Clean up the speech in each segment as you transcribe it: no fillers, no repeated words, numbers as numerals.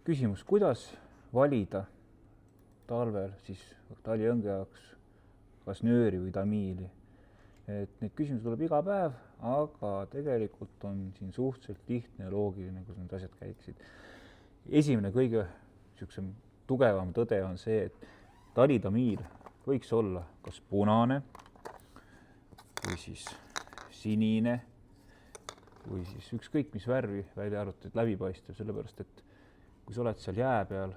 küsimus, kuidas valida talvel siis talijõnge jaoks kas nööri või tamiili? Et neid küsimusi tuleb iga päev, aga tegelikult on siin suhteliselt lihtne ja loogiline, kus need asjad käiksid. Esimene kõige tugevam tõde on see, et talitamiil võiks olla kas punane või siis sinine või siis ükskõik mis värvi, välja arvatud läbipaistev, sellepärast et kui sa oled seal jää peal,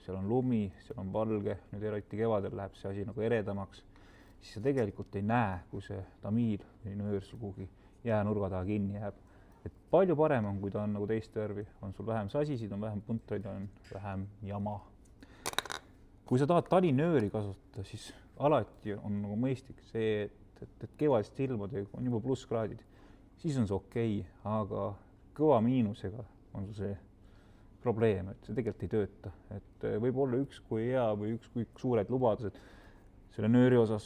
seal on lumi, seal on valge, nüüd eriti kevadel läheb see asi nagu eredamaks, siis sa tegelikult ei näe, kui see tamiil või nöör sul kuhugi jäänurga taha kinni jääb. Et palju parem on, kui ta on nagu teist värvi, on sul vähem sasisid, on vähem puntraid, on vähem jama. Kui sa tahad talinööri kasutada, siis alati on nagu mõistlik see, et kevadist ilmade on juba plusskraadid, siis on see okei, aga kõva miinusega on see probleem, et see tegelikult ei tööta. Et võib olla ükskõik hea või ükskõik suured lubadused selle nööri osas.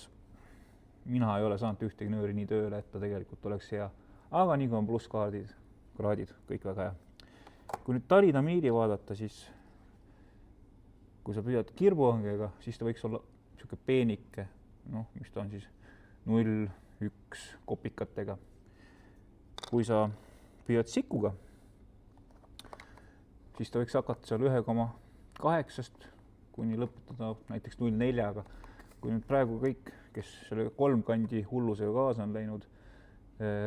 Mina ei ole saanud ühtegi nööri nii tööle, et ta tegelikult oleks hea. Aga nii kui on plusskraadid, kõik väga hea. Kui nüüd talitamiili vaadata, siis kui sa püüad kirbuõngega, siis ta võiks olla niisugune peenike, mis ta on siis 0,1 kopikatega. Kui sa püüad sikuga, siis ta võiks hakata seal 1,8 kuni lõpetada näiteks 0,4-ga. Kui nüüd praegu kõik, kes selle kolmkandi hullusega kaasa on läinud,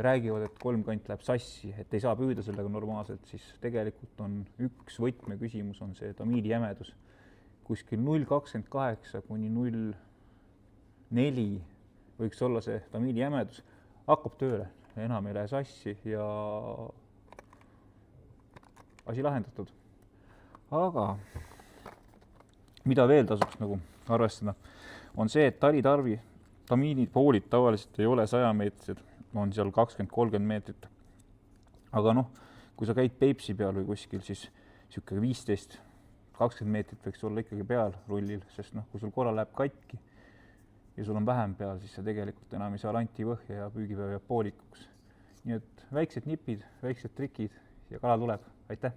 räägivad, et kolmkant läheb sassi, et ei saa püüda sellega normaalselt, siis tegelikult on üks võtmeküsimus on see tamiili jämedus. Kuskil 0,28 kuni 0,4 võiks olla see tamiili jämedus, hakkab tööle, enam ei lähe sassi ja asi lahendatud. Aga mida veel tasuks nagu arvestada, on see, et tamiilipoolid tavaliselt ei ole 100 meetrid, on seal 20-30 meetrit. Aga kui sa käid Peipsi peal või kuskil, siis niisugune 15-20 meetrit võiks olla ikkagi peal rullil, sest kui sul korra läheb katki ja sul on vähem peal, siis sa tegelikult enam ei saa lanti põhja ja püügipäev jääb poolikuks. Nii et väiksed nipid, väiksed trikid ja kala tuleb. Aitäh!